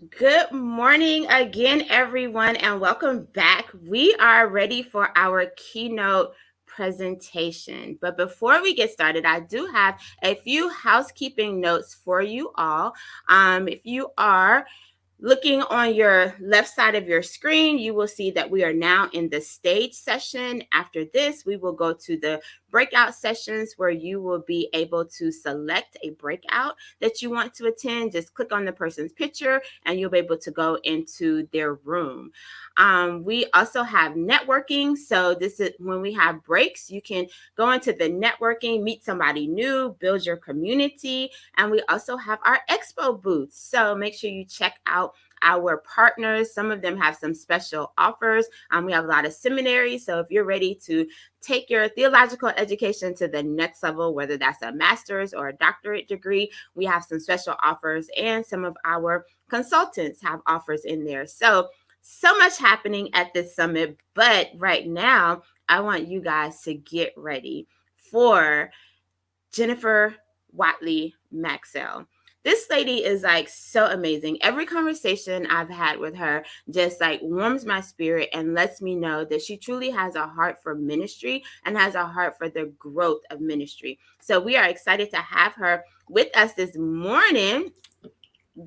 Good morning again, everyone, and welcome back. We are ready for our keynote presentation. But before we get started, I do have a few housekeeping notes for you all. If you are looking on your left side of your screen, you will see that we are now in the stage session. After this, we will go to the breakout sessions where you will be able to select a breakout that you want to attend. Just click on the person's picture and you'll be able to go into their room. We also have networking. So this is when we have breaks, you can go into the networking, meet somebody new, build your community. And we also have our expo booths. So make sure you check out our partners. Some of them have some special offers. We have a lot of seminaries. So if you're ready to take your theological education to the next level, whether that's a master's or a doctorate degree, we have some special offers, and some of our consultants have offers in there. So much happening at this summit. But right now, I want you guys to get ready for Jennifer Watley Maxell. This lady is like so amazing. Every conversation I've had with her just like warms my spirit and lets me know that she truly has a heart for ministry and has a heart for the growth of ministry. So we are excited to have her with us this morning.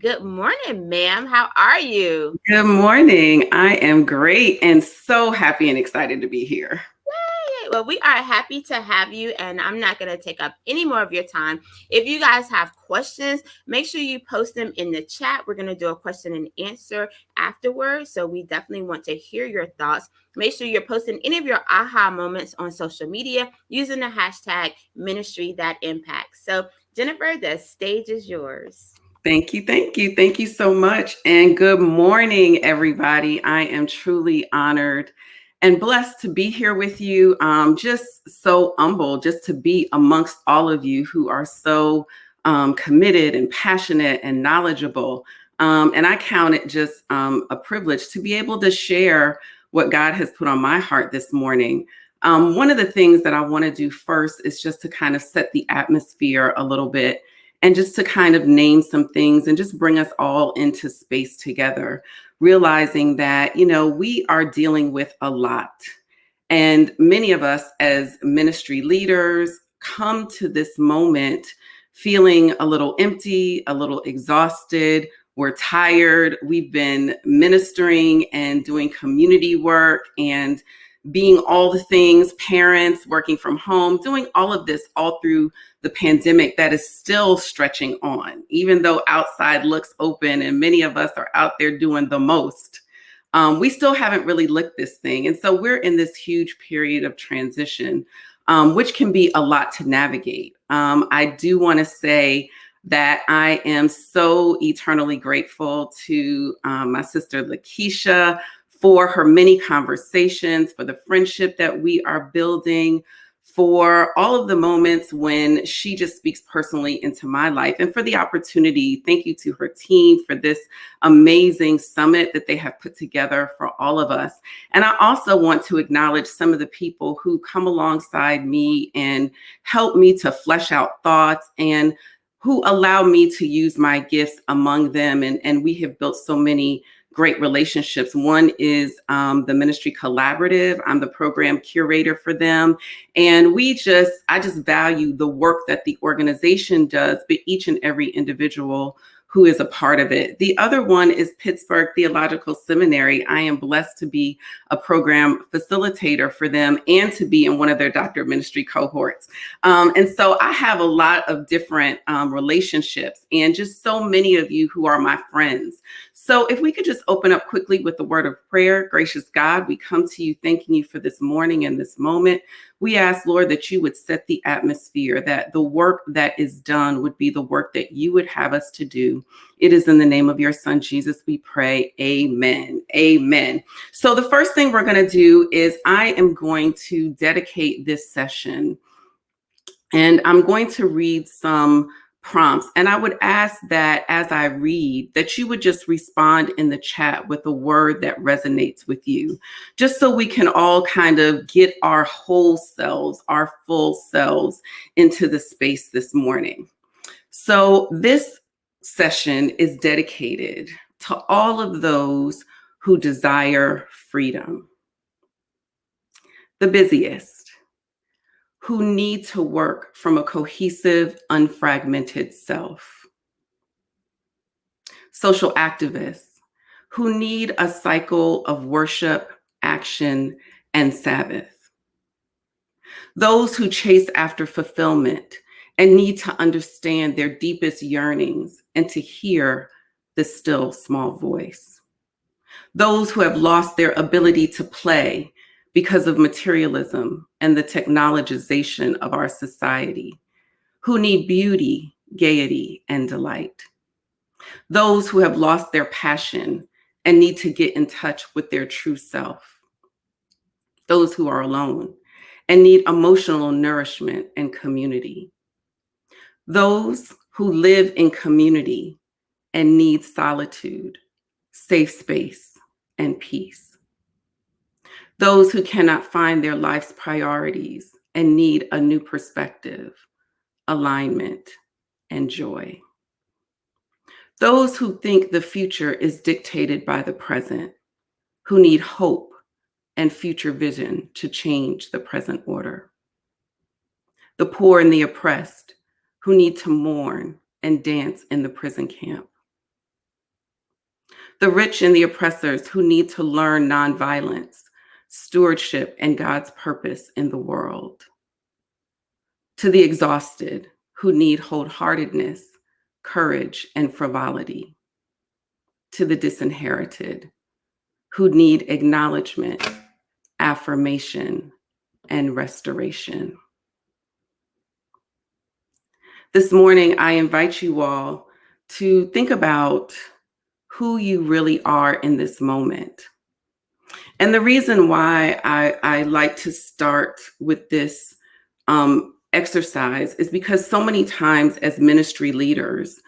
Good morning, ma'am. How are you? Good morning. I am great and so happy and excited to be here. Yay. Well, we are happy to have you, and I'm not going to take up any more of your time. If you guys have questions, make sure you post them in the chat. We're going to do a question and answer afterwards, so we definitely want to hear your thoughts. Make sure you're posting any of your aha moments on social media using the hashtag ministry that impacts. So, Jennifer, the stage is yours. Thank you. Thank you. Thank you so much. And good morning, everybody. I am truly honored and blessed to be here with you. Just so humble just to be amongst all of you who are so committed and passionate and knowledgeable. And I count it just a privilege to be able to share what God has put on my heart this morning. One of the things that I want to do first is just to kind of set the atmosphere a little bit and just to kind of name some things and just bring us all into space together, realizing that, we are dealing with a lot. And many of us as ministry leaders come to this moment feeling a little empty, a little exhausted. We're tired. We've been ministering and doing community work and being all the things, parents, working from home, doing all of this all through the pandemic that is still stretching on, even though outside looks open and many of us are out there doing the most. We still haven't really licked this thing. And so we're in this huge period of transition, which can be a lot to navigate. I do want to say that I am so eternally grateful to my sister LaKesha for her many conversations, for the friendship that we are building, for all of the moments when she just speaks personally into my life, and for the opportunity. Thank you to her team for this amazing summit that they have put together for all of us. And I also want to acknowledge some of the people who come alongside me and help me to flesh out thoughts and who allow me to use my gifts among them. And we have built so many great relationships. One is the Ministry Collaborative. I'm the program curator for them. And I just value the work that the organization does, but each and every individual who is a part of it. The other one is Pittsburgh Theological Seminary. I am blessed to be a program facilitator for them and to be in one of their doctor of ministry cohorts. And so I have a lot of different relationships and just so many of you who are my friends. So if we could just open up quickly with the word of prayer. Gracious God, we come to you thanking you for this morning and this moment. We ask, Lord, that you would set the atmosphere, that the work that is done would be the work that you would have us to do. It is in the name of your son, Jesus, we pray. Amen. Amen. So the first thing we're going to do is I am going to dedicate this session and I'm going to read some prompts. And I would ask that as I read, that you would just respond in the chat with a word that resonates with you, just so we can all kind of get our whole selves, our full selves into the space this morning. So this session is dedicated to all of those who desire freedom. The busiest, who need to work from a cohesive, unfragmented self. Social activists, who need a cycle of worship, action, and Sabbath. Those who chase after fulfillment and need to understand their deepest yearnings and to hear the still small voice. Those who have lost their ability to play because of materialism and the technologization of our society, who need beauty, gaiety, and delight. Those who have lost their passion and need to get in touch with their true self. Those who are alone and need emotional nourishment and community. Those who live in community and need solitude, safe space, and peace. Those who cannot find their life's priorities and need a new perspective, alignment, and joy. Those who think the future is dictated by the present, who need hope and future vision to change the present order. The poor and the oppressed, who need to mourn and dance in the prison camp. The rich and the oppressors, who need to learn nonviolence, stewardship, and God's purpose in the world. To the exhausted, who need wholeheartedness, courage, and frivolity. To the disinherited, who need acknowledgement, affirmation, and restoration. This morning, I invite you all to think about who you really are in this moment. And the reason why I like to start with this exercise is because so many times as ministry leaders,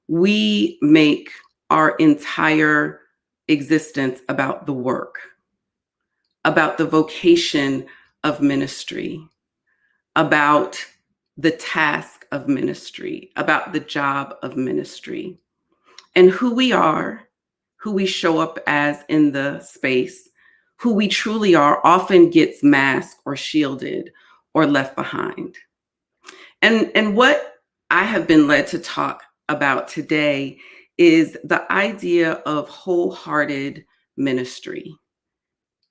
we make our entire existence about the work, about the vocation of ministry, about the task of ministry, about the job of ministry. And who we are, who we show up as in the space, who we truly are often gets masked or shielded or left behind. And what I have been led to talk about today is the idea of wholehearted ministry.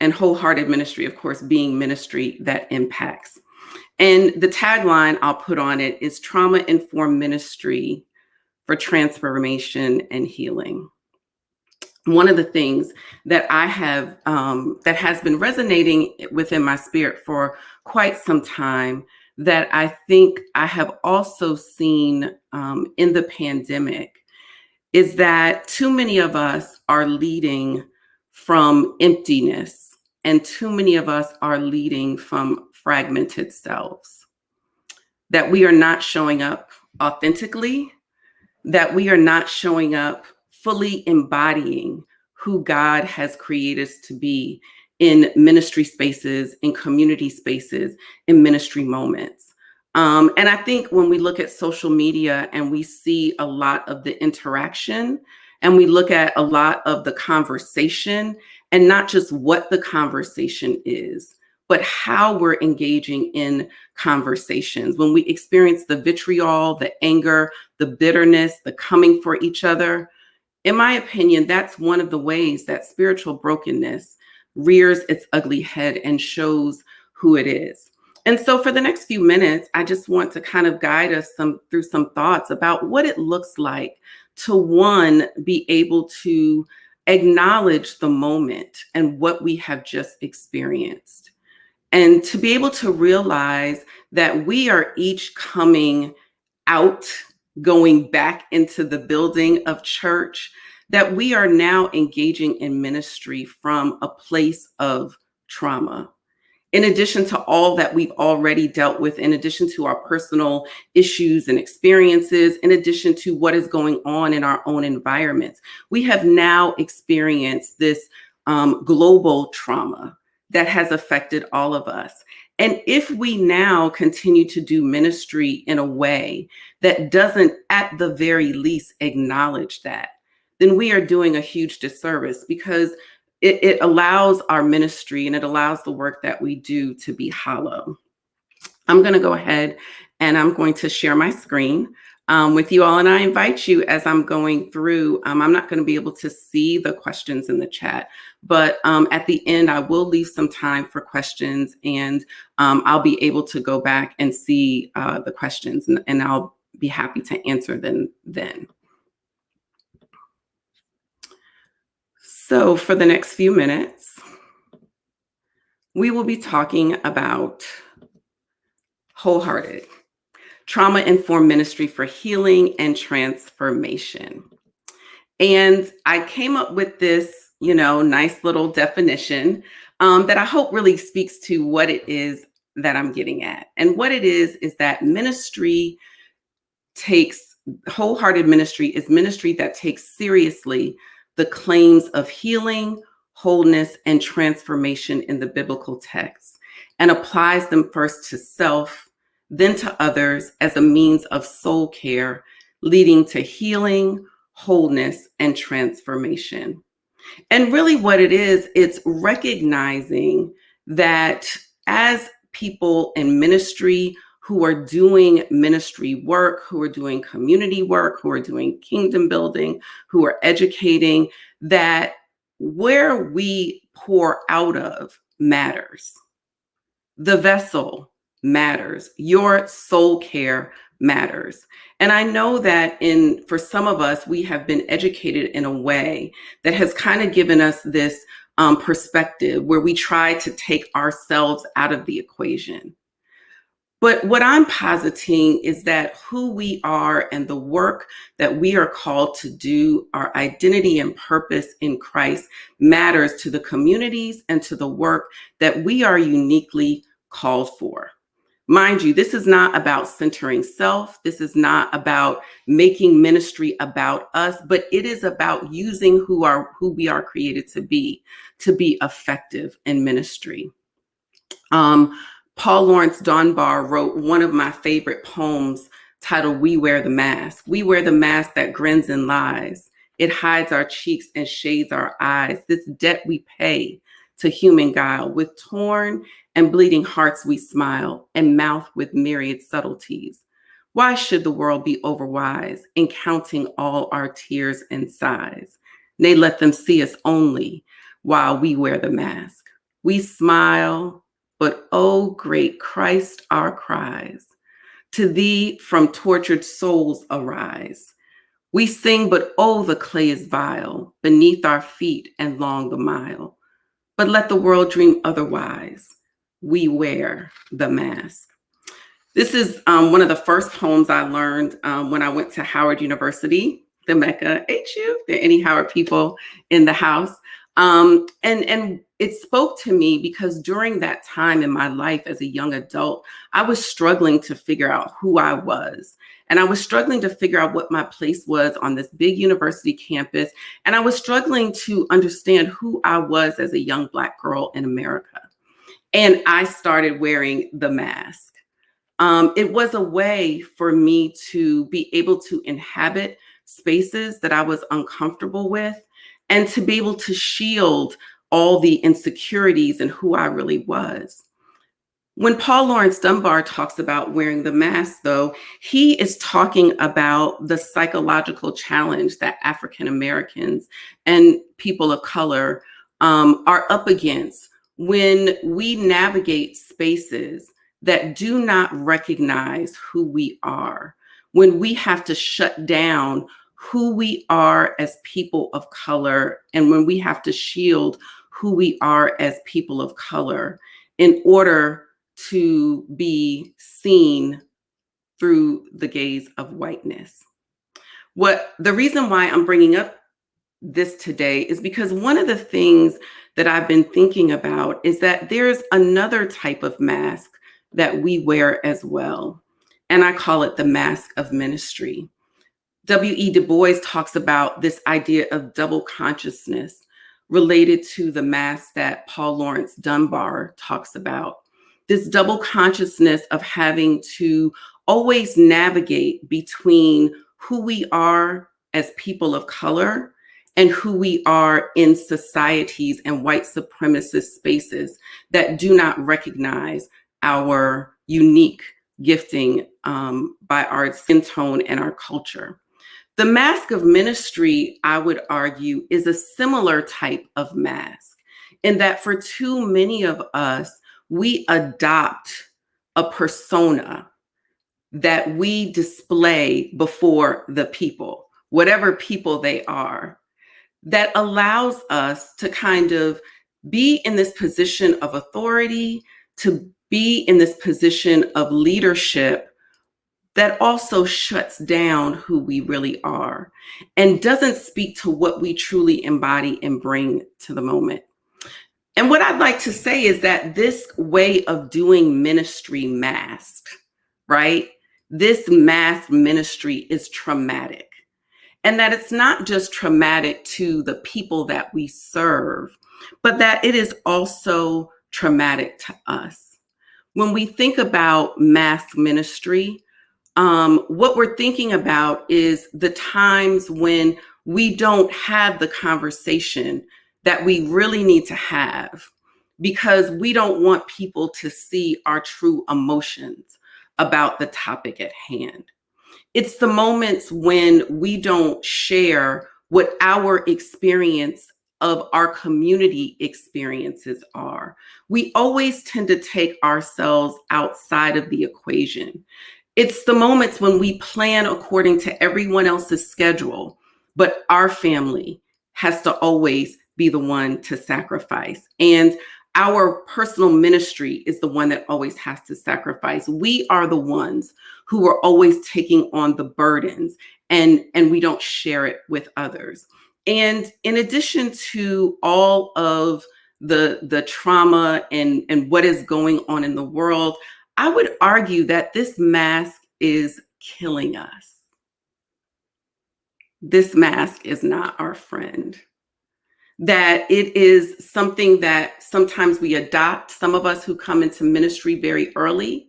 And wholehearted ministry, of course, being ministry that impacts. And the tagline I'll put on it is trauma-informed ministry for transformation and healing. One of the things that I have, that has been resonating within my spirit for quite some time, that I think I have also seen in the pandemic, is that too many of us are leading from emptiness, and too many of us are leading from fragmented selves. That we are not showing up authentically, that we are not showing up fully embodying who God has created us to be in ministry spaces, in community spaces, in ministry moments. And I think when we look at social media and we see a lot of the interaction and we look at a lot of the conversation, and not just what the conversation is, but how we're engaging in conversations. When we experience the vitriol, the anger, the bitterness, the coming for each other, in my opinion, that's one of the ways that spiritual brokenness rears its ugly head and shows who it is. And so for the next few minutes, I just want to kind of guide us through some thoughts about what it looks like to, one, be able to acknowledge the moment and what we have just experienced. And to be able to realize that we are each coming out, going back into the building of church, that we are now engaging in ministry from a place of trauma. In addition to all that we've already dealt with, in addition to our personal issues and experiences, in addition to what is going on in our own environments, we have now experienced this global trauma that has affected all of us. And if we now continue to do ministry in a way that doesn't, at the very least, acknowledge that, then we are doing a huge disservice, because it allows our ministry and it allows the work that we do to be hollow. I'm going to go ahead and I'm going to share my screen with you all. And I invite you, as I'm going through, I'm not going to be able to see the questions in the chat, but at the end, I will leave some time for questions, and I'll be able to go back and see the questions, and I'll be happy to answer them then. So for the next few minutes, we will be talking about Wholehearted, trauma-informed ministry for healing and transformation. And I came up with this, nice little definition that I hope really speaks to what it is that I'm getting at. And what it is that wholehearted ministry is ministry that takes seriously the claims of healing, wholeness, and transformation in the biblical text, and applies them first to self, then to others, as a means of soul care, leading to healing, wholeness, and transformation. And really what it is, it's recognizing that as people in ministry who are doing ministry work, who are doing community work, who are doing kingdom building, who are educating, that where we pour out of matters. The vessel matters. Your soul care matters. And I know that for some of us, we have been educated in a way that has kind of given us this perspective where we try to take ourselves out of the equation. But what I'm positing is that who we are and the work that we are called to do, our identity and purpose in Christ, matters to the communities and to the work that we are uniquely called for. Mind you, this is not about centering self. This is not about making ministry about us, but it is about using who we are created to be effective in ministry. Paul Laurence Dunbar wrote one of my favorite poems titled "We Wear the Mask." We wear the mask that grins and lies. It hides our cheeks and shades our eyes. This debt we pay to human guile. With torn and bleeding hearts we smile, and mouth with myriad subtleties. Why should the world be overwise in counting all our tears and sighs? Nay, let them see us only while we wear the mask. We smile, but oh, great Christ, our cries to thee from tortured souls arise. We sing, but oh, the clay is vile beneath our feet and long the mile. But let the world dream otherwise. We wear the mask. This is one of the first poems I learned when I went to Howard University, the Mecca. HU, there are any Howard people in the house. And it spoke to me because during that time in my life as a young adult, I was struggling to figure out who I was. And I was struggling to figure out what my place was on this big university campus. And I was struggling to understand who I was as a young Black girl in America. And I started wearing the mask. It was a way for me to be able to inhabit spaces that I was uncomfortable with, and to be able to shield all the insecurities and who I really was. When Paul Laurence Dunbar talks about wearing the mask, though, he is talking about the psychological challenge that African Americans and people of color are up against when we navigate spaces that do not recognize who we are, when we have to shut down who we are as people of color, and when we have to shield who we are as people of color in order to be seen through the gaze of whiteness. The reason why I'm bringing up this today is because one of the things that I've been thinking about is that there's another type of mask that we wear as well. And I call it the mask of ministry. W.E. Du Bois talks about this idea of double consciousness related to the mask that Paul Laurence Dunbar talks about. This double consciousness of having to always navigate between who we are as people of color and who we are in societies and white supremacist spaces that do not recognize our unique gifting by our skin tone and our culture. The mask of ministry, I would argue, is a similar type of mask in that for too many of us, we adopt a persona that we display before the people, whatever people they are, that allows us to kind of be in this position of authority, to be in this position of leadership that also shuts down who we really are and doesn't speak to what we truly embody and bring to the moment. And what I'd like to say is that this way of doing ministry masked, right? This masked ministry is traumatic. And that it's not just traumatic to the people that we serve, but that it is also traumatic to us. When we think about mass ministry, what we're thinking about is the times when we don't have the conversation that we really need to have because we don't want people to see our true emotions about the topic at hand. It's the moments when we don't share what our experience of our community experiences are. We always tend to take ourselves outside of the equation. It's the moments when we plan according to everyone else's schedule, but our family has to always be the one to sacrifice. And our personal ministry is the one that always has to sacrifice. We are the ones who are always taking on the burdens and we don't share it with others. And in addition to all of the trauma and what is going on in the world, I would argue that this mask is killing us. This mask is not our friend. That it is something that sometimes we adopt, some of us who come into ministry very early,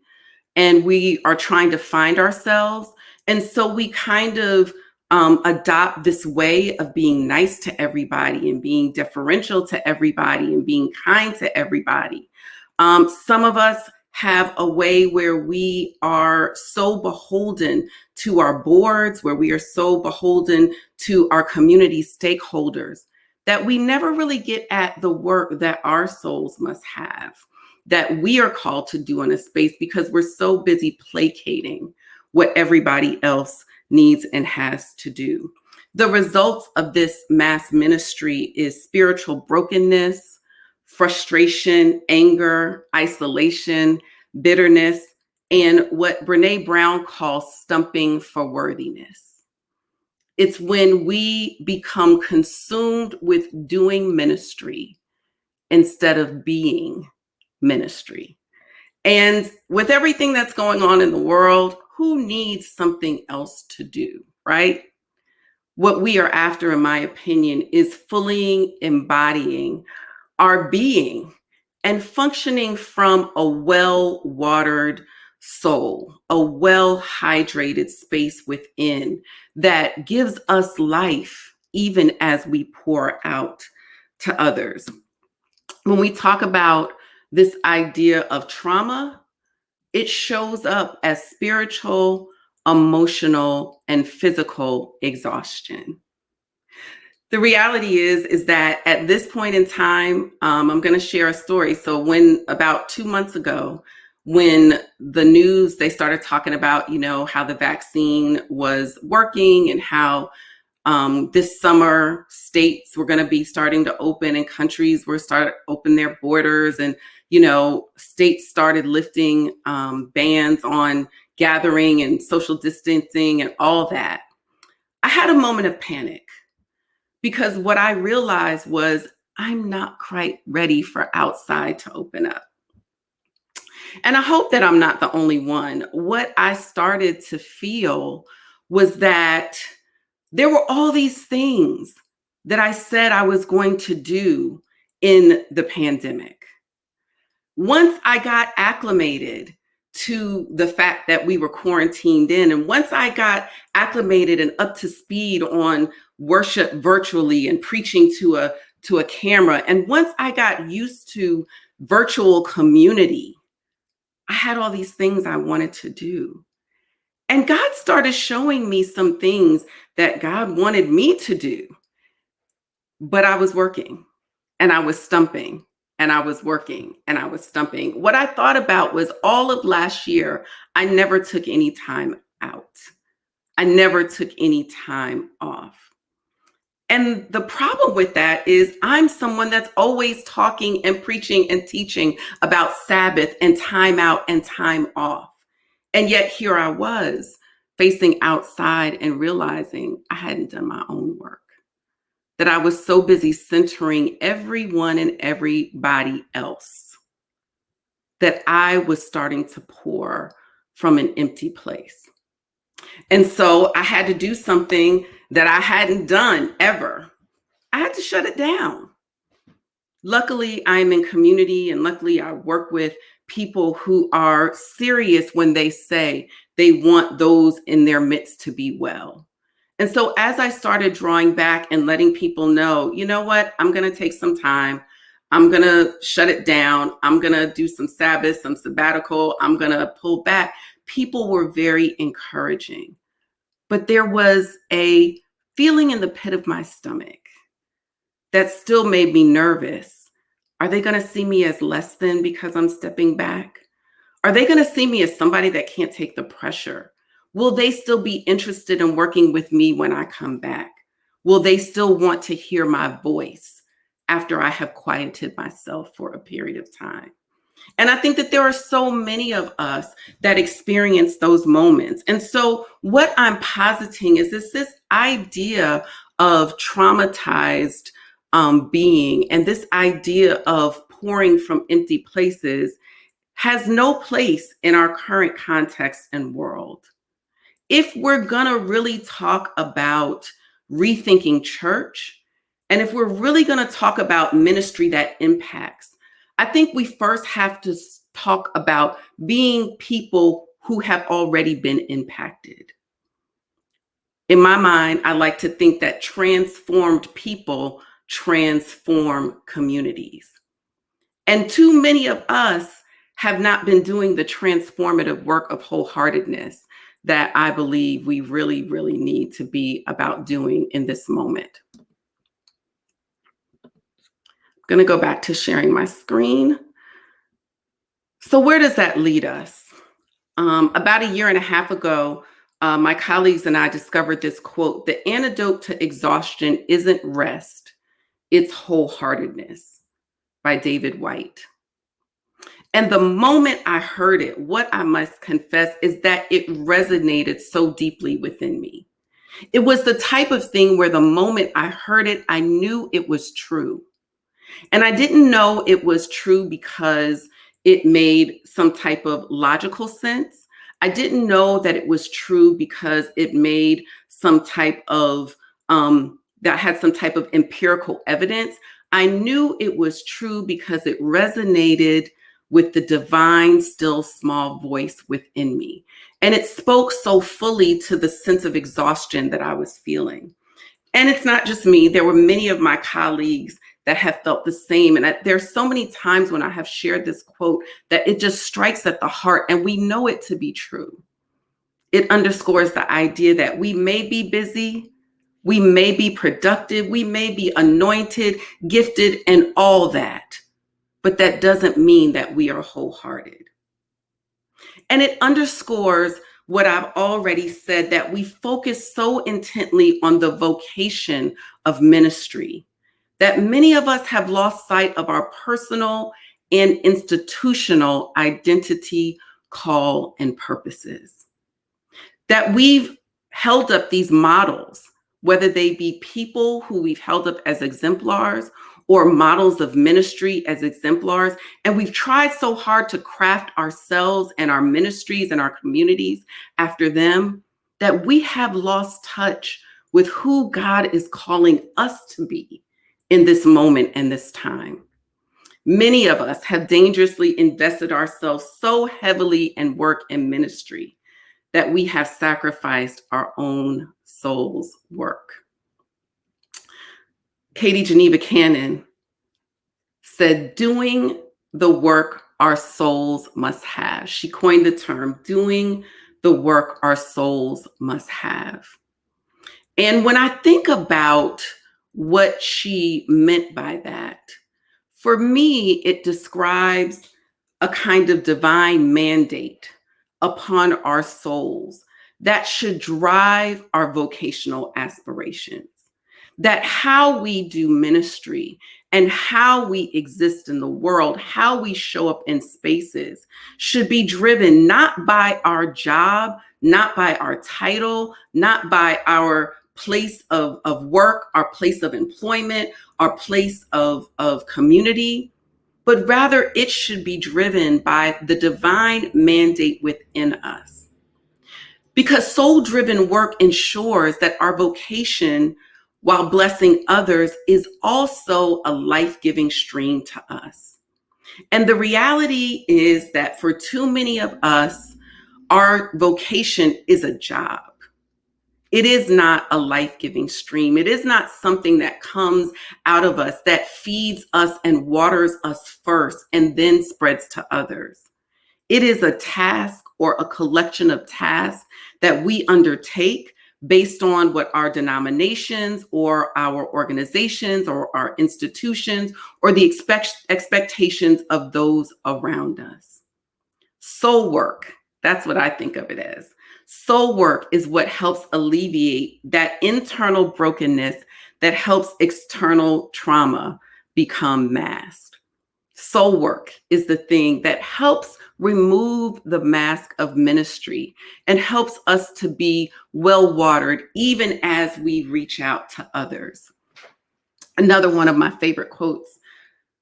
and we are trying to find ourselves. And so we kind of adopt this way of being nice to everybody and being deferential to everybody and being kind to everybody. Some of us have a way where we are so beholden to our boards, where we are so beholden to our community stakeholders that we never really get at the work that our souls must have, that we are called to do in a space because we're so busy placating what everybody else needs and has to do. The results of this mass ministry is spiritual brokenness, frustration, anger, isolation, bitterness, and what Brene Brown calls stumping for worthiness. It's when we become consumed with doing ministry instead of being ministry. And with everything that's going on in the world, who needs something else to do, right? What we are after, in my opinion, is fully embodying our being and functioning from a well-watered soul, a well-hydrated space within that gives us life even as we pour out to others. When we talk about this idea of trauma, it shows up as spiritual, emotional, and physical exhaustion. The reality is that at this point in time, I'm going to share a story. So when about 2 months ago, when the news, they started talking about, how the vaccine was working and how this summer states were going to be starting to open and countries were starting to open their borders, and states started lifting bans on gathering and social distancing and all that. I had a moment of panic because what I realized was I'm not quite ready for outside to open up. And I hope that I'm not the only one. What I started to feel was that there were all these things that I said I was going to do in the pandemic. Once I got acclimated to the fact that we were quarantined in. And once I got acclimated and up to speed on worship virtually and preaching to a camera, and once I got used to virtual community, I had all these things I wanted to do. And God started showing me some things that God wanted me to do. But I was working and I was stumping and I was working and I was stumping. What I thought about was all of last year, I never took any time out. I never took any time off. And the problem with that is I'm someone that's always talking and preaching and teaching about Sabbath and time out and time off. And yet here I was facing outside and realizing I hadn't done my own work, that I was so busy centering everyone and everybody else that I was starting to pour from an empty place. And so I had to do something that I hadn't done ever. I had to shut it down. Luckily, I'm in community, and luckily I work with people who are serious when they say they want those in their midst to be well. And so as I started drawing back and letting people know, you know what, I'm going to take some time. I'm going to shut it down. I'm going to do some Sabbath, some sabbatical. I'm going to pull back. People were very encouraging. But there was a feeling in the pit of my stomach that still made me nervous. Are they going to see me as less than because I'm stepping back? Are they going to see me as somebody that can't take the pressure? Will they still be interested in working with me when I come back? Will they still want to hear my voice after I have quieted myself for a period of time? And I think that there are so many of us that experience those moments. And so what I'm positing is this idea of traumatized being, and this idea of pouring from empty places has no place in our current context and world. If we're going to really talk about rethinking church, and if we're really going to talk about ministry that impacts, I think we first have to talk about being people who have already been impacted. In my mind, I like to think that transformed people transform communities. And too many of us have not been doing the transformative work of wholeheartedness that I believe we really, really need to be about doing in this moment. I'm going to go back to sharing my screen. So where does that lead us? About a year and a half ago, my colleagues and I discovered this quote: "The antidote to exhaustion isn't rest, it's wholeheartedness," by David White. And the moment I heard it, what I must confess is that it resonated so deeply within me. It was the type of thing where the moment I heard it, I knew it was true. And I didn't know it was true because it made some type of logical sense. I didn't know that it was true because it made some type of, that had some type of empirical evidence. I knew it was true because it resonated with the divine, still small voice within me. And it spoke so fully to the sense of exhaustion that I was feeling. And it's not just me. There were many of my colleagues that have felt the same. And there's so many times when I have shared this quote that it just strikes at the heart, and we know it to be true. It underscores the idea that we may be busy, we may be productive, we may be anointed, gifted, and all that, but that doesn't mean that we are wholehearted. And it underscores what I've already said, that we focus so intently on the vocation of ministry that many of us have lost sight of our personal and institutional identity, call, and purposes. That we've held up these models, whether they be people who we've held up as exemplars or models of ministry as exemplars, and we've tried so hard to craft ourselves and our ministries and our communities after them that we have lost touch with who God is calling us to be in this moment and this time. Many of us have dangerously invested ourselves so heavily in work and ministry that we have sacrificed our own soul's work. Katie Geneva Cannon said, doing the work our souls must have. She coined the term, doing the work our souls must have. And when I think about what she meant by that, for me, it describes a kind of divine mandate upon our souls that should drive our vocational aspirations. That how we do ministry and how we exist in the world, how we show up in spaces should be driven not by our job, not by our title, not by our place of work, our place of employment, our place of community, but rather it should be driven by the divine mandate within us. Because soul-driven work ensures that our vocation, while blessing others, is also a life-giving stream to us. And the reality is that for too many of us, our vocation is a job. It is not a life-giving stream. It is not something that comes out of us, that feeds us and waters us first and then spreads to others. It is a task or a collection of tasks that we undertake based on what our denominations or our organizations or our institutions or the expectations of those around us. Soul work, that's what I think of it as. Soul work is what helps alleviate that internal brokenness that helps external trauma become masked. Soul work is the thing that helps remove the mask of ministry and helps us to be well watered even as we reach out to others. Another one of my favorite quotes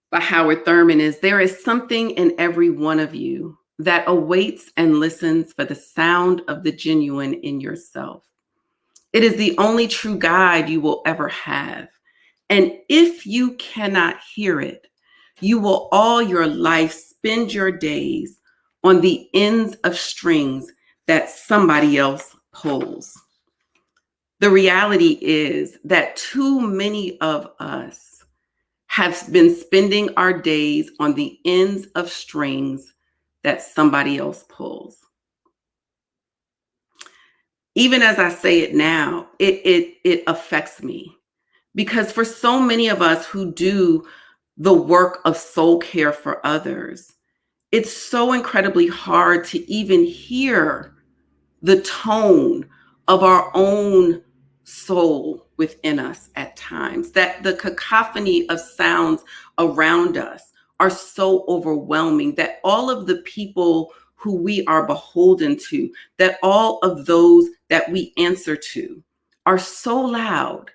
by Howard Thurman is, "There is something in every one of you that awaits and listens for the sound of the genuine in yourself. It is the only true guide you will ever have. And if you cannot hear it, you will all your life spend your days on the ends of strings that somebody else pulls." The reality is that too many of us have been spending our days on the ends of strings that somebody else pulls. Even as I say it now, it affects me, because for so many of us who do the work of soul care for others, it's so incredibly hard to even hear the tone of our own soul within us at times, that the cacophony of sounds around us are so overwhelming, that all of the people who we are beholden to, that all of those that we answer to are so loud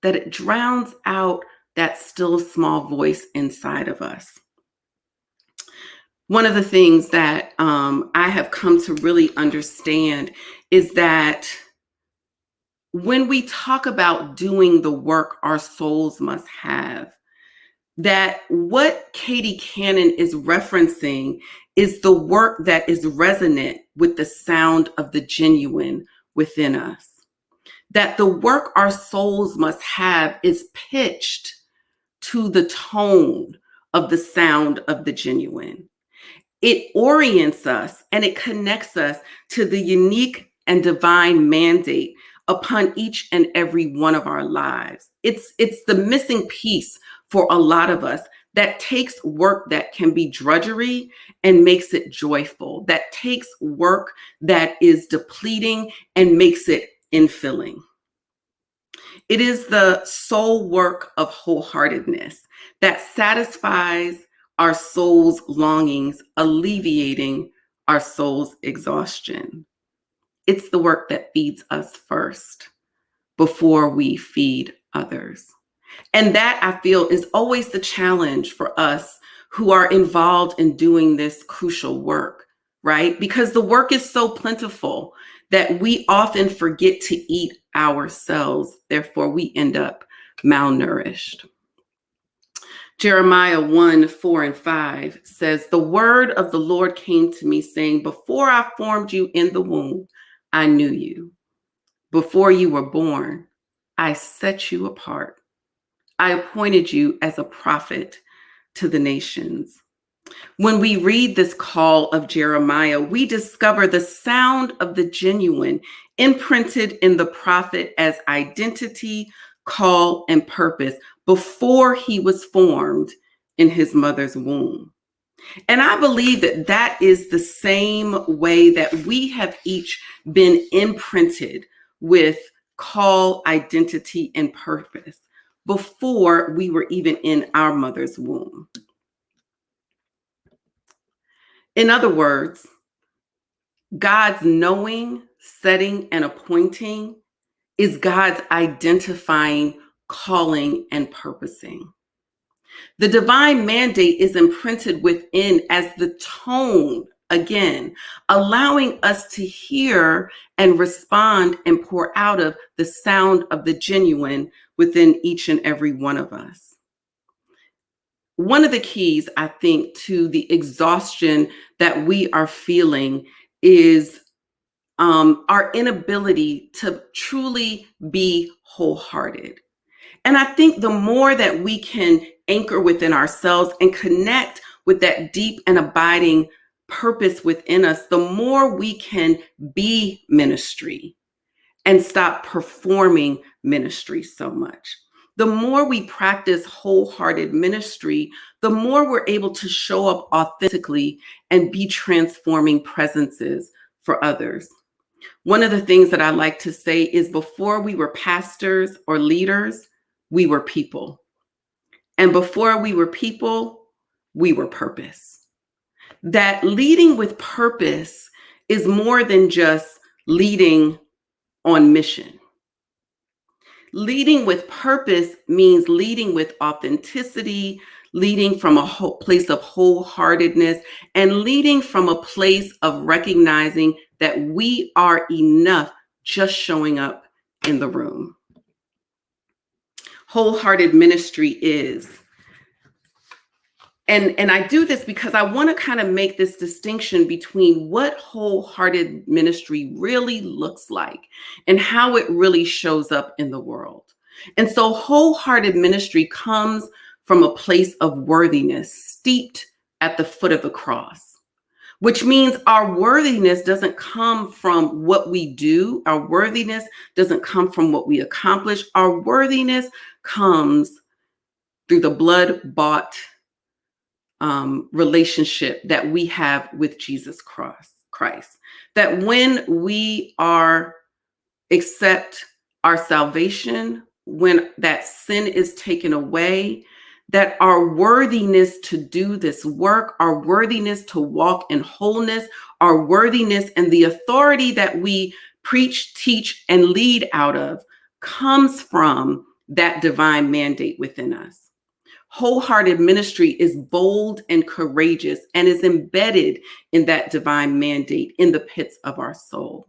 that it drowns out that still small voice inside of us. One of the things that I have come to really understand is that when we talk about doing the work our souls must have, that what Katie Cannon is referencing is the work that is resonant with the sound of the genuine within us. That the work our souls must have is pitched to the tone of the sound of the genuine. It orients us and it connects us to the unique and divine mandate upon each and every one of our lives. It's the missing piece for a lot of us that takes work that can be drudgery and makes it joyful, that takes work that is depleting and makes it infilling. It is the soul work of wholeheartedness that satisfies our soul's longings, alleviating our soul's exhaustion. It's the work that feeds us first before we feed others. And that, I feel, is always the challenge for us who are involved in doing this crucial work, right? Because the work is so plentiful that we often forget to eat ourselves. Therefore, we end up malnourished. Jeremiah 1:4-5 says, "The word of the Lord came to me saying, before I formed you in the womb, I knew you. Before you were born, I set you apart. I appointed you as a prophet to the nations." When we read this call of Jeremiah, we discover the sound of the genuine imprinted in the prophet as identity, call, and purpose before he was formed in his mother's womb. And I believe that that is the same way that we have each been imprinted with call, identity, and purpose before we were even in our mother's womb. In other words, God's knowing, setting, and appointing is God's identifying, calling, and purposing. The divine mandate is imprinted within as the tone, again, allowing us to hear and respond and pour out of the sound of the genuine within each and every one of us. One of the keys, I think, to the exhaustion that we are feeling is our inability to truly be wholehearted. And I think the more that we can anchor within ourselves and connect with that deep and abiding purpose within us, the more we can be ministry and stop performing ministry so much. The more we practice wholehearted ministry, the more we're able to show up authentically and be transforming presences for others. One of the things that I like to say is before we were pastors or leaders, we were people. And before we were people, we were purpose. That leading with purpose is more than just leading on mission. Leading with purpose means leading with authenticity, leading from a place of wholeheartedness, and leading from a place of recognizing that we are enough just showing up in the room. Wholehearted ministry is. And I do this because I want to kind of make this distinction between what wholehearted ministry really looks like and how it really shows up in the world. And so wholehearted ministry comes from a place of worthiness steeped at the foot of the cross, which means our worthiness doesn't come from what we do. Our worthiness doesn't come from what we accomplish. Our worthiness comes through the blood-bought relationship that we have with Jesus Christ. That when we accept our salvation, when that sin is taken away, that our worthiness to do this work, our worthiness to walk in wholeness, our worthiness and the authority that we preach, teach, and lead out of comes from that divine mandate within us. Wholehearted ministry is bold and courageous and is embedded in that divine mandate in the pits of our soul.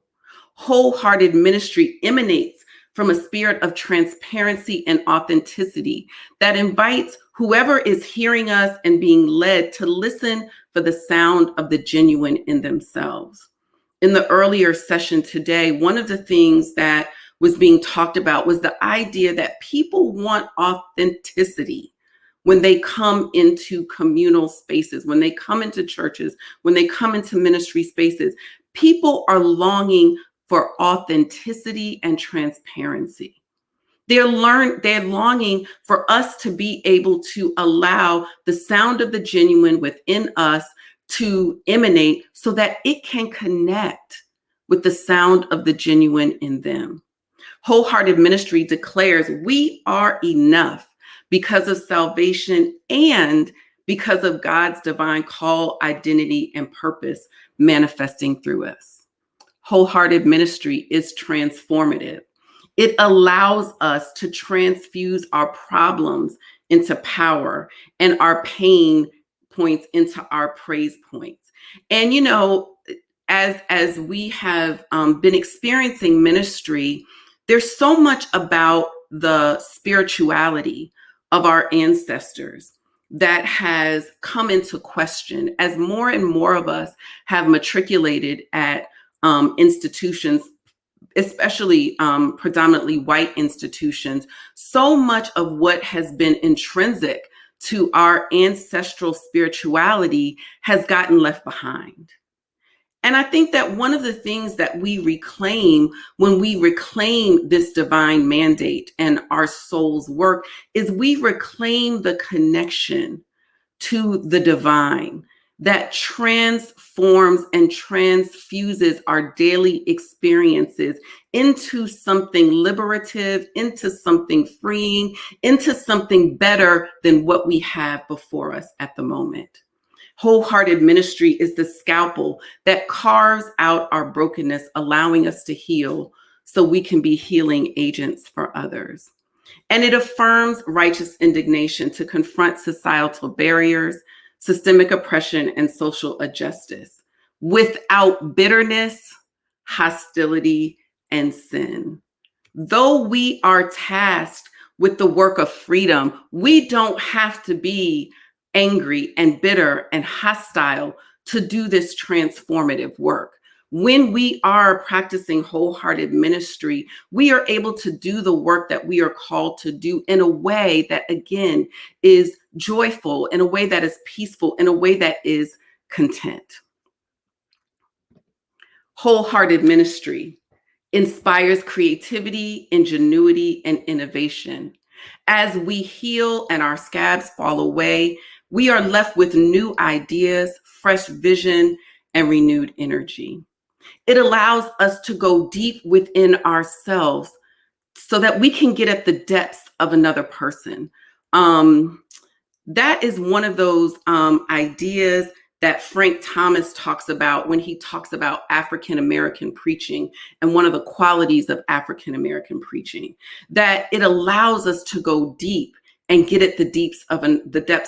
Wholehearted ministry emanates from a spirit of transparency and authenticity that invites whoever is hearing us and being led to listen for the sound of the genuine in themselves. In the earlier session today, one of the things that was being talked about was the idea that people want authenticity when they come into communal spaces, when they come into churches, when they come into ministry spaces. People are longing for authenticity and transparency. They're longing for us to be able to allow the sound of the genuine within us to emanate so that it can connect with the sound of the genuine in them. Wholehearted ministry declares we are enough because of salvation and because of God's divine call, identity, and purpose manifesting through us. Wholehearted ministry is transformative. It allows us to transfuse our problems into power and our pain points into our praise points. And, you know, as we have been experiencing ministry, there's so much about the spirituality of our ancestors that has come into question as more and more of us have matriculated at institutions, especially predominantly white institutions. So much of what has been intrinsic to our ancestral spirituality has gotten left behind. And I think that one of the things that we reclaim when we reclaim this divine mandate and our soul's work is we reclaim the connection to the divine that transforms and transfuses our daily experiences into something liberative, into something freeing, into something better than what we have before us at the moment. Wholehearted ministry is the scalpel that carves out our brokenness, allowing us to heal so we can be healing agents for others. And it affirms righteous indignation to confront societal barriers, systemic oppression, and social injustice without bitterness, hostility, and sin. Though we are tasked with the work of freedom, we don't have to be angry and bitter and hostile to do this transformative work. When we are practicing wholehearted ministry, we are able to do the work that we are called to do in a way that, again, is joyful, in a way that is peaceful, in a way that is content. Wholehearted ministry inspires creativity, ingenuity, and innovation. As we heal and our scabs fall away, we are left with new ideas, fresh vision, and renewed energy. It allows us to go deep within ourselves so that we can get at the depths of another person. That is one of those ideas that Frank Thomas talks about when he talks about African American preaching and one of the qualities of African American preaching, that it allows us to go deep and get at the depths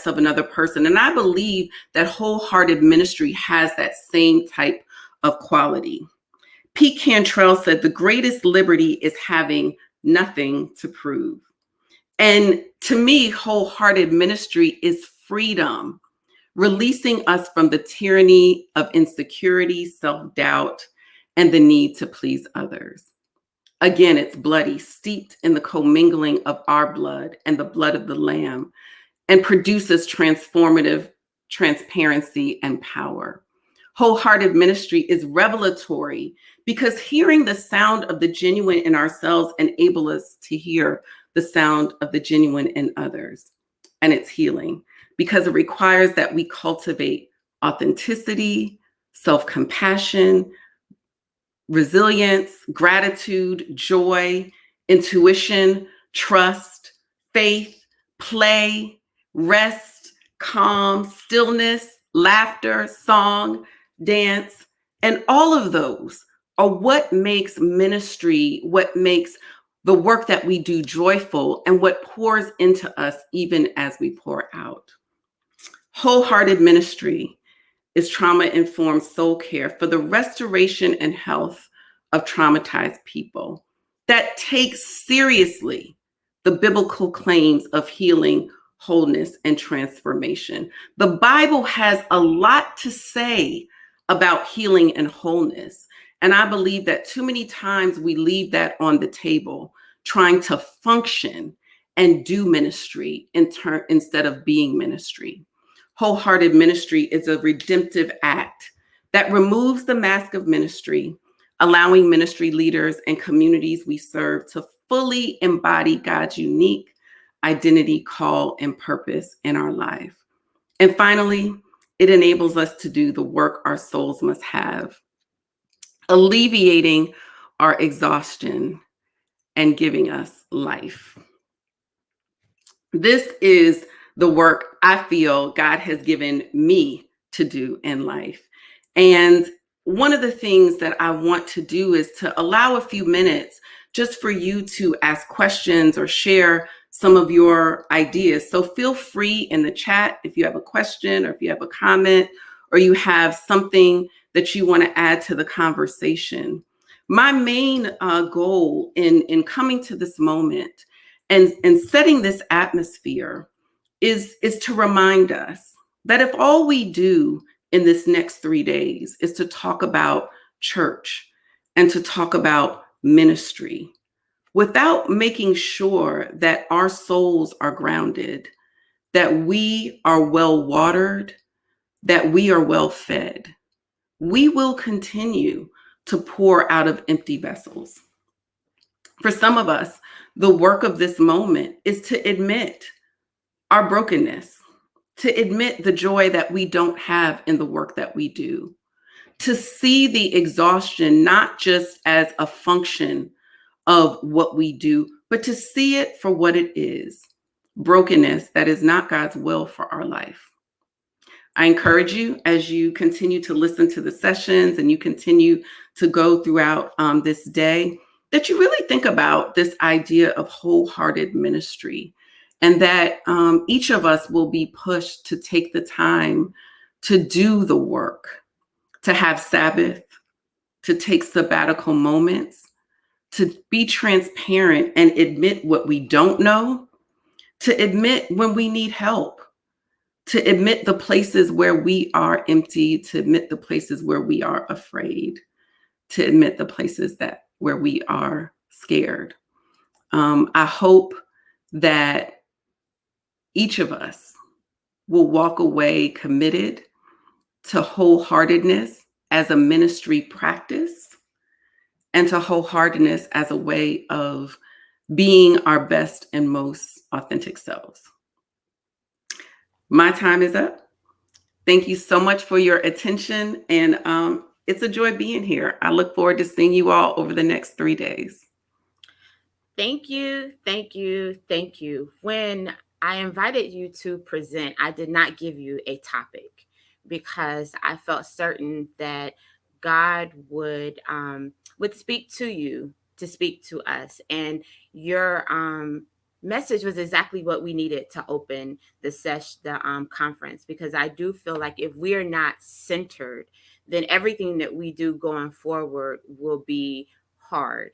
of another person. And I believe that wholehearted ministry has that same type of quality. Pete Cantrell said, "The greatest liberty is having nothing to prove." And to me, wholehearted ministry is freedom, releasing us from the tyranny of insecurity, self-doubt, and the need to please others. Again, it's bloody, steeped in the commingling of our blood and the blood of the Lamb, and produces transformative transparency and power. Wholehearted ministry is revelatory because hearing the sound of the genuine in ourselves enables us to hear the sound of the genuine in others. And it's healing because it requires that we cultivate authenticity, self-compassion, resilience, gratitude, joy, intuition, trust, faith, play, rest, calm, stillness, laughter, song, dance, and all of those are what makes ministry, what makes the work that we do joyful, and what pours into us even as we pour out. Wholehearted ministry is trauma-informed soul care for the restoration and health of traumatized people that takes seriously the biblical claims of healing, wholeness, and transformation. The Bible has a lot to say about healing and wholeness. And I believe that too many times we leave that on the table, trying to function and do ministry instead of being ministry. Wholehearted ministry is a redemptive act that removes the mask of ministry, allowing ministry leaders and communities we serve to fully embody God's unique identity, call, and purpose in our life. And finally, it enables us to do the work our souls must have, alleviating our exhaustion and giving us life. This is the work I feel God has given me to do in life. And one of the things that I want to do is to allow a few minutes just for you to ask questions or share some of your ideas. So feel free in the chat if you have a question or if you have a comment or you have something that you want to add to the conversation. My main goal in coming to this moment and setting this atmosphere is to remind us that if all we do in this next 3 days is to talk about church and to talk about ministry without making sure that our souls are grounded, that we are well watered, that we are well fed, we will continue to pour out of empty vessels. For some of us, the work of this moment is to admit our brokenness, to admit the joy that we don't have in the work that we do, to see the exhaustion not just as a function of what we do, but to see it for what it is, brokenness that is not God's will for our life. I encourage you as you continue to listen to the sessions and you continue to go throughout this day, that you really think about this idea of wholehearted ministry, and that each of us will be pushed to take the time to do the work, to have Sabbath, to take sabbatical moments, to be transparent and admit what we don't know, to admit when we need help, to admit the places where we are empty, to admit the places where we are afraid, to admit the places where we are scared. I hope that each of us will walk away committed to wholeheartedness as a ministry practice and to wholeheartedness as a way of being our best and most authentic selves. My time is up. Thank you so much for your attention, and it's a joy being here. I look forward to seeing you all over the next 3 days. Thank you, thank you, thank you. When I invited you to present, I did not give you a topic because I felt certain that God would speak to you to speak to us, and your message was exactly what we needed to open the conference, because I do feel like if we're not centered, then everything that we do going forward will be hard,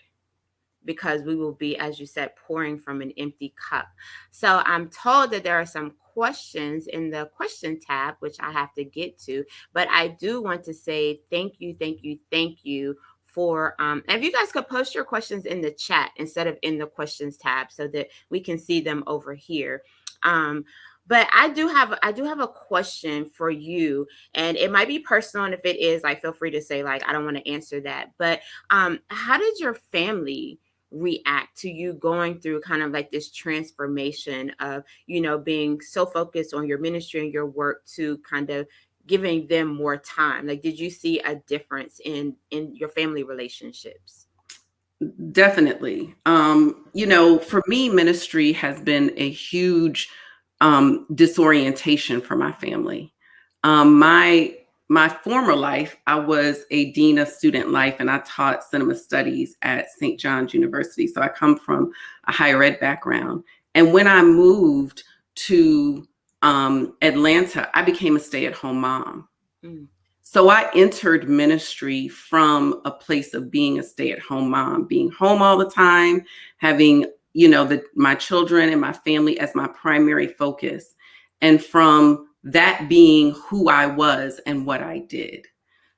because we will be, as you said, pouring from an empty cup. So I'm told that there are some questions in the question tab, which I have to get to, but I do want to say thank you, thank you, thank you for, if you guys could post your questions in the chat instead of in the questions tab so that we can see them over here. But I do have a question for you, and it might be personal, and if it is, like, feel free to say, like, I don't want to answer that. But how did your family react to you going through kind of like this transformation of, being so focused on your ministry and your work to kind of giving them more time? Like, did you see a difference in your family relationships? Definitely. For me, ministry has been a huge disorientation for my family. My former life, I was a dean of student life, and I taught cinema studies at St. John's University. So I come from a higher ed background. And when I moved to Atlanta, I became a stay-at-home mom. Mm. So I entered ministry from a place of being a stay-at-home mom, being home all the time, having, my children and my family as my primary focus. And from that being who I was and what I did.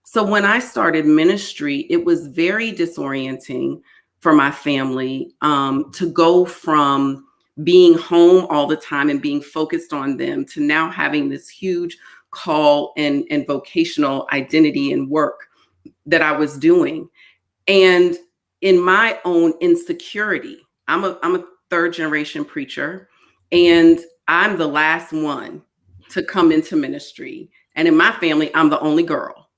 So when I started ministry, it was very disorienting for my family to go from being home all the time and being focused on them to now having this huge call and vocational identity and work that I was doing. And in my own insecurity, I'm a third generation preacher, and I'm the last one to come into ministry. And in my family, I'm the only girl.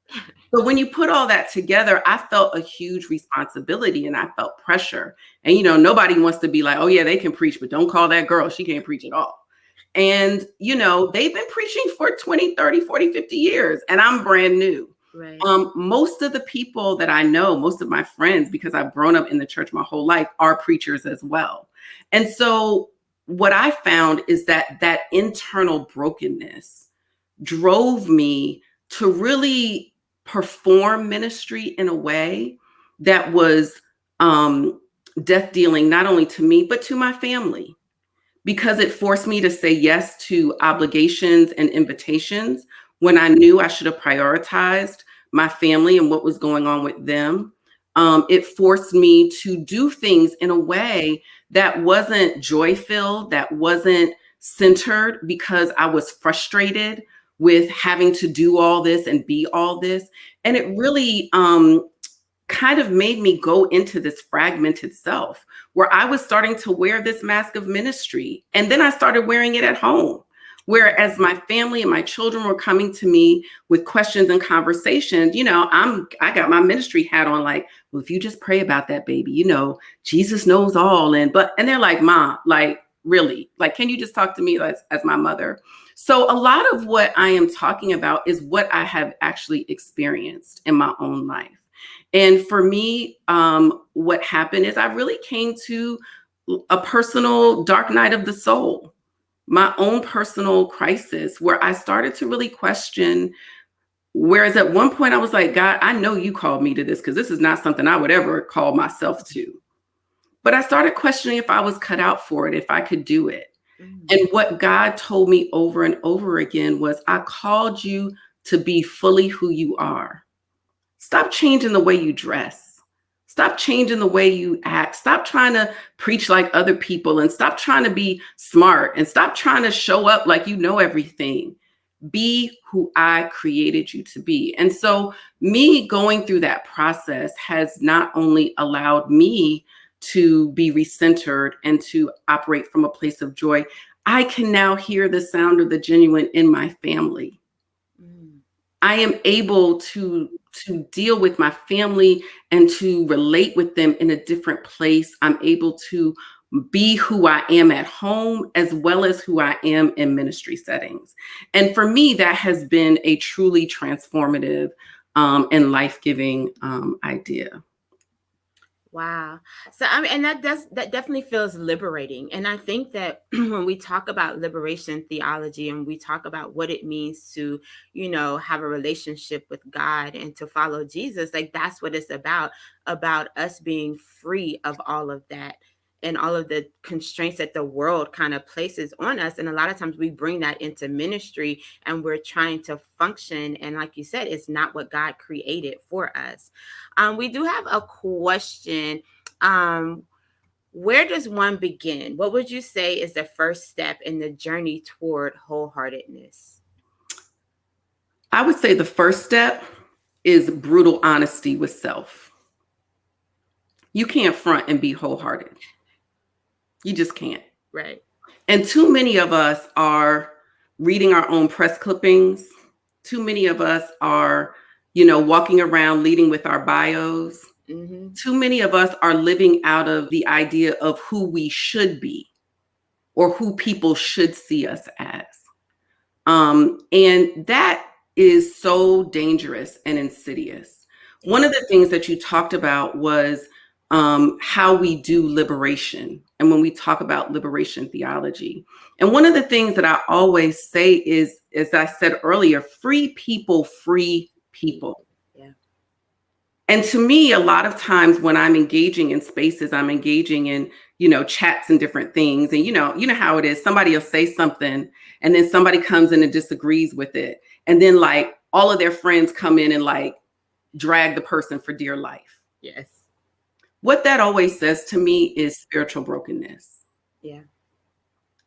So when you put all that together, I felt a huge responsibility and I felt pressure. And, nobody wants to be like, oh yeah, they can preach, but don't call that girl. She can't preach at all. And, they've been preaching for 20, 30, 40, 50 years, and I'm brand new. Right. Most of the people that I know, most of my friends, because I've grown up in the church my whole life, are preachers as well. And so what I found is that internal brokenness drove me to really perform ministry in a way that was death dealing, not only to me, but to my family. because it forced me to say yes to obligations and invitations when I knew I should have prioritized my family and what was going on with them. It forced me to do things in a way that wasn't joy filled, that wasn't centered, because I was frustrated with having to do all this and be all this. And it really kind of made me go into this fragmented self where I was starting to wear this mask of ministry. And then I started wearing it at home. Whereas my family and my children were coming to me with questions and conversations, I got my ministry hat on, like, well, if you just pray about that baby, Jesus knows all. And they're like, Mom, like, really, like, can you just talk to me as my mother? So a lot of what I am talking about is what I have actually experienced in my own life. And for me, what happened is I really came to a personal dark night of the soul, my own personal crisis, where I started to really question. Whereas at one point I was like, God, I know you called me to this, because this is not something I would ever call myself to. But I started questioning if I was cut out for it, if I could do it. And what God told me over and over again was, I called you to be fully who you are. Stop changing the way you dress. Stop changing the way you act. Stop trying to preach like other people, and stop trying to be smart, and stop trying to show up like you know everything. Be who I created you to be. And so me going through that process has not only allowed me to be recentered and to operate from a place of joy, I can now hear the sound of the genuine in my family. I am able to deal with my family and to relate with them in a different place. I'm able to be who I am at home as well as who I am in ministry settings. And for me, that has been a truly transformative and life-giving idea. Wow. So I mean, and that definitely feels liberating. And I think that when we talk about liberation theology and we talk about what it means to, have a relationship with God and to follow Jesus, like that's what it's about us being free of all of that and all of the constraints that the world kind of places on us. And a lot of times we bring that into ministry and we're trying to function. And like you said, it's not what God created for us. We do have a question. Where does one begin? What would you say is the first step in the journey toward wholeheartedness? I would say the first step is brutal honesty with self. You can't front and be wholehearted. You just can't. Right. And too many of us are reading our own press clippings. Too many of us are, walking around leading with our bios. Mm-hmm. Too many of us are living out of the idea of who we should be or who people should see us as. And that is so dangerous and insidious. One of the things that you talked about was how we do liberation. And when we talk about liberation theology, and one of the things that I always say is, as I said earlier, free people, free people. Yeah. And to me, a lot of times when I'm engaging in spaces, I'm engaging in, chats and different things. And, you know how it is. Somebody will say something and then somebody comes in and disagrees with it. And then like all of their friends come in and like drag the person for dear life. Yes. What that always says to me is spiritual brokenness. Yeah.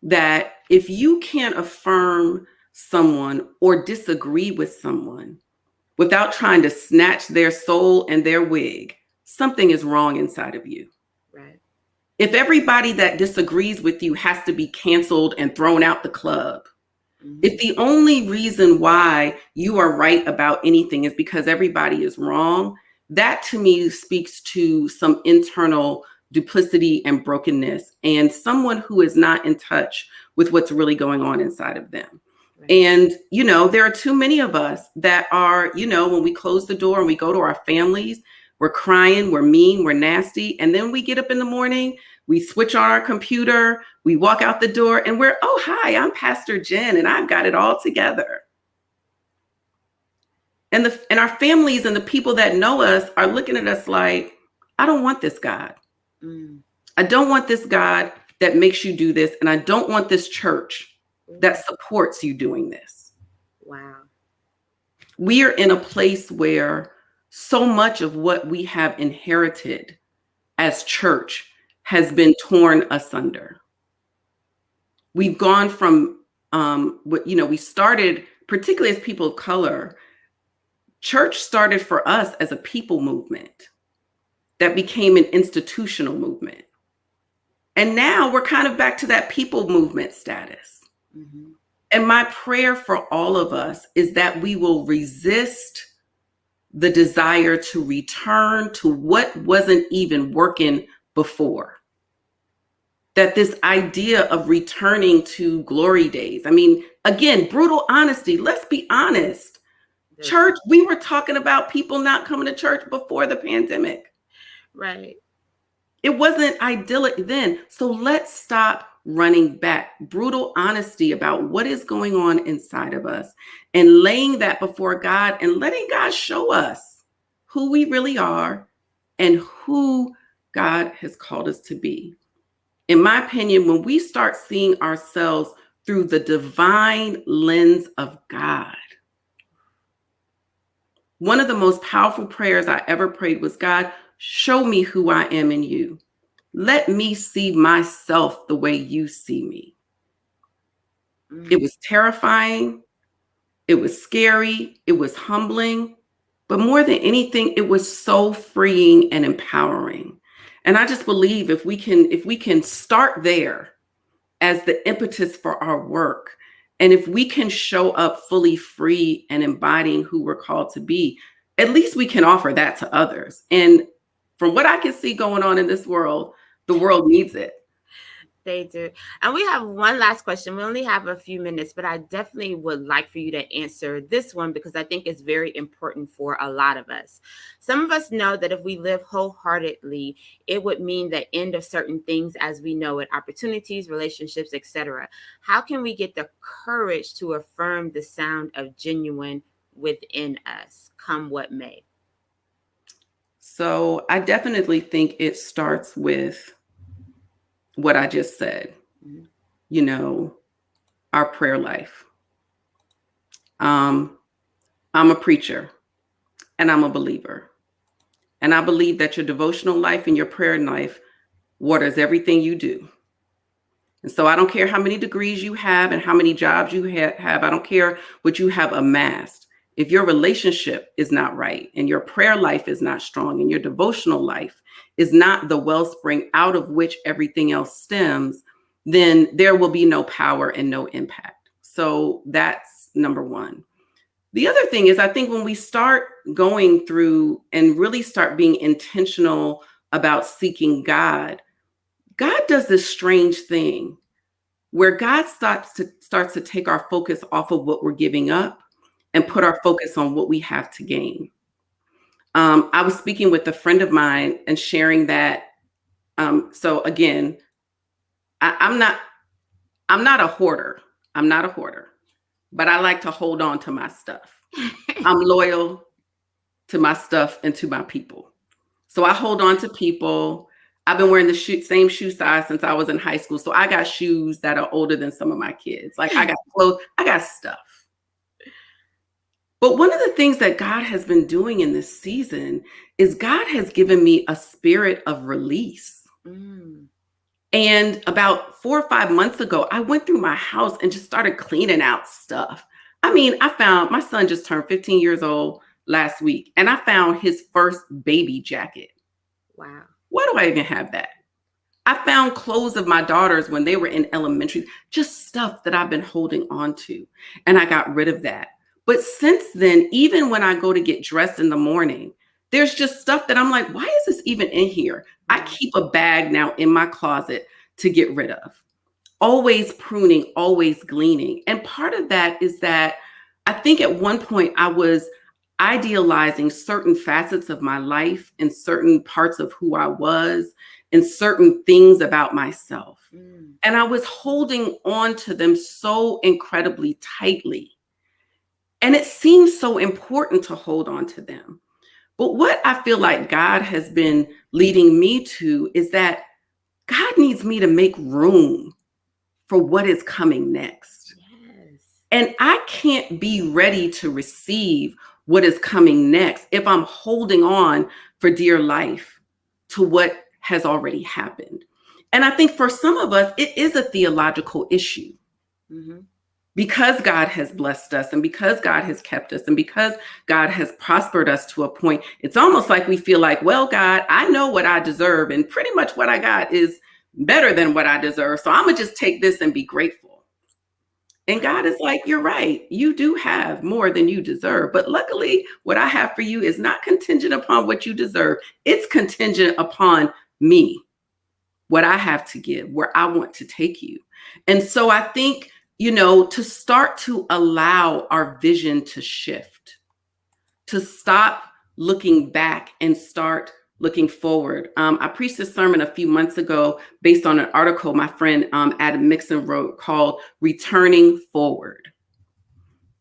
That if you can't affirm someone or disagree with someone without trying to snatch their soul and their wig, something is wrong inside of you. Right. If everybody that disagrees with you has to be canceled and thrown out the club, if the only reason why you are right about anything is because everybody is wrong, that to me speaks to some internal duplicity and brokenness and someone who is not in touch with what's really going on inside of them. Right. And, there are too many of us that are, when we close the door and we go to our families, we're crying, we're mean, we're nasty. And then we get up in the morning, we switch on our computer, we walk out the door and we're, oh, hi, I'm Pastor Jen and I've got it all together. And our families and the people that know us are looking at us like, I don't want this God. I don't want this God that makes you do this. And I don't want this church that supports you doing this. Wow. We are in a place where so much of what we have inherited as church has been torn asunder. We've gone from we started, particularly as people of color, church started for us as a people movement that became an institutional movement. And now we're kind of back to that people movement status. Mm-hmm. And my prayer for all of us is that we will resist the desire to return to what wasn't even working before. That this idea of returning to glory days. I mean, again, brutal honesty. Let's be honest. Church, we were talking about people not coming to church before the pandemic. Right. It wasn't idyllic then. So let's stop running back. Brutal honesty about what is going on inside of us and laying that before God and letting God show us who we really are and who God has called us to be. In my opinion, when we start seeing ourselves through the divine lens of God, one of the most powerful prayers I ever prayed was, God, show me who I am in you. Let me see myself the way you see me. It was terrifying. It was scary. It was humbling. But more than anything, it was so freeing and empowering. And I just believe if we can start there as the impetus for our work, and if we can show up fully free and embodying who we're called to be, at least we can offer that to others. And from what I can see going on in this world, the world needs it. They do. And we have one last question. We only have a few minutes, but I definitely would like for you to answer this one because I think it's very important for a lot of us. Some of us know that if we live wholeheartedly, it would mean the end of certain things as we know it, opportunities, relationships, etc. How can we get the courage to affirm the sound of genuine within us, come what may? So I definitely think it starts with what I just said, our prayer life. I'm a preacher and I'm a believer. And I believe that your devotional life and your prayer life waters everything you do. And so I don't care how many degrees you have and how many jobs you have. I don't care what you have amassed. If your relationship is not right and your prayer life is not strong and your devotional life is not the wellspring out of which everything else stems, then there will be no power and no impact. So that's number one. The other thing is, I think when we start going through and really start being intentional about seeking God, God does this strange thing where God starts to take our focus off of what we're giving up and put our focus on what we have to gain. I was speaking with a friend of mine and sharing that. So again, I'm not a hoarder. I'm not a hoarder, but I like to hold on to my stuff. I'm loyal to my stuff and to my people. So I hold on to people. I've been wearing the same shoe size since I was in high school. So I got shoes that are older than some of my kids. Like I got clothes, I got stuff. But one of the things that God has been doing in this season is God has given me a spirit of release. And about 4 or 5 months ago, I went through my house and just started cleaning out stuff. I mean, I found my son just turned 15 years old last week, and I found his first baby jacket. Wow. Why do I even have that? I found clothes of my daughters when they were in elementary, just stuff that I've been holding on to, and I got rid of that. But since then, even when I go to get dressed in the morning, there's just stuff that I'm like, why is this even in here? I keep a bag now in my closet to get rid of. Always pruning, always gleaning. And part of that is that I think at one point I was idealizing certain facets of my life and certain parts of who I was and certain things about myself. And I was holding on to them so incredibly tightly. And it seems so important to hold on to them. But what I feel like God has been leading me to is that God needs me to make room for what is coming next. Yes. And I can't be ready to receive what is coming next if I'm holding on for dear life to what has already happened. And I think for some of us, it is a theological issue Mm-hmm. because God has blessed us and because God has kept us and because God has prospered us to a point. It's almost like we feel like, well, God, I know what I deserve, and pretty much what I got is better than what I deserve. So I'm going to just take this and be grateful. And God is like, you're right. You do have more than you deserve. But luckily, what I have for you is not contingent upon what you deserve. It's contingent upon me, what I have to give, where I want to take you. And so I think, to start to allow our vision to shift, to stop looking back and start looking forward. I preached a sermon a few months ago based on an article my friend Adam Maxell wrote called Returning Forward.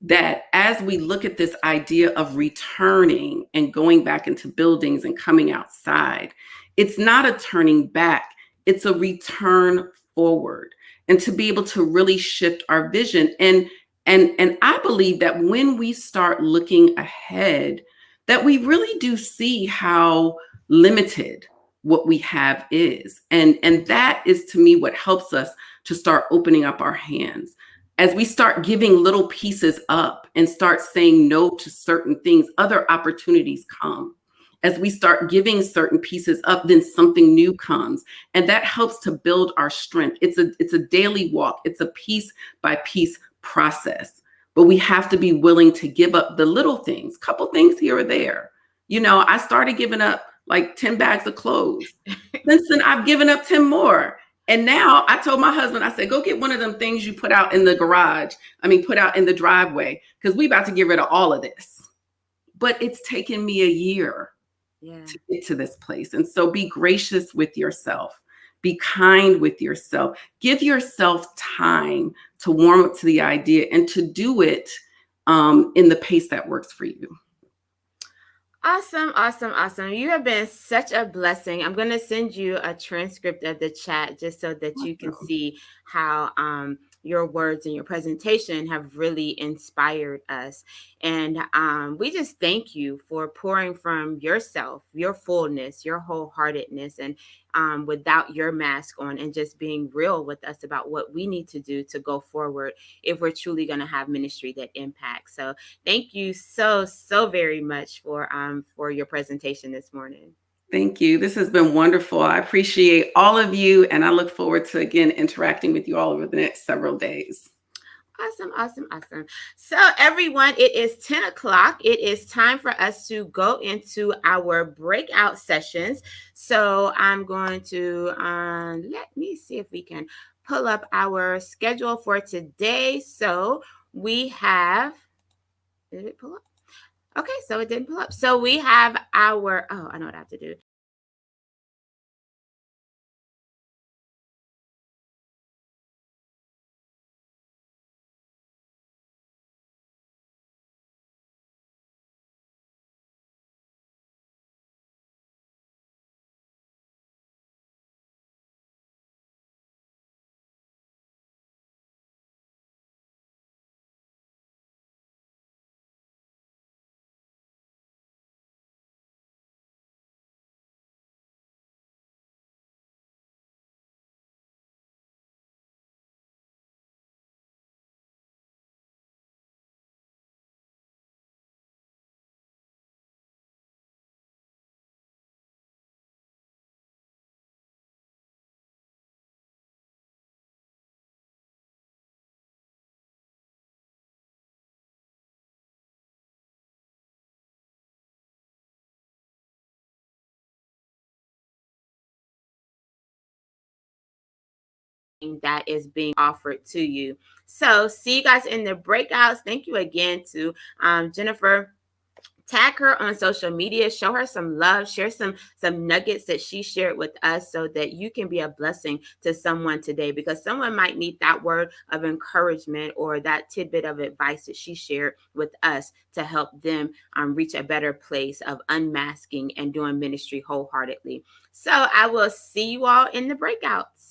That as we look at this idea of returning and going back into buildings and coming outside, it's not a turning back, it's a return forward. And to be able to really shift our vision. And I believe that when we start looking ahead, that we really do see how limited what we have is. And that is to me what helps us to start opening up our hands as we start giving little pieces up and start saying no to certain things, other opportunities come. As we start giving certain pieces up, then something new comes. And that helps to build our strength. It's a daily walk. It's a piece by piece process. But we have to be willing to give up the little things, couple things here or there. I started giving up like 10 bags of clothes. Since then, I've given up 10 more. And now I told my husband, I said, go get one of them things you put out in the garage. Put out in the driveway, because we about to get rid of all of this. But it's taken me a year to get to this place. And so be gracious with yourself. Be kind with yourself. Give yourself time to warm up to the idea and to do it in the pace that works for you. Awesome, awesome, awesome. You have been such a blessing. I'm going to send you a transcript of the chat just so that you can see how your words and your presentation have really inspired us. And we just thank you for pouring from yourself, your fullness, your wholeheartedness, and without your mask on, and just being real with us about what we need to do to go forward if we're truly going to have ministry that impacts. So thank you so very much for your presentation this morning. Thank you. This has been wonderful. I appreciate all of you, and I look forward to, again, interacting with you all over the next several days. Awesome, awesome, awesome. So, everyone, it is 10 o'clock. It is time for us to go into our breakout sessions. So, I'm going to let me see if we can pull up our schedule for today. So, we have, did it pull up? Okay, so it didn't pull up. So, we have our, oh, I know what I have to do. That is being offered to you. So, see you guys in the breakouts. Thank you again to Jennifer, tag her on social media, show her some love, share some nuggets that she shared with us so that you can be a blessing to someone today, because someone might need that word of encouragement or that tidbit of advice that she shared with us to help them reach a better place of unmasking and doing ministry wholeheartedly. So I will see you all in the breakouts.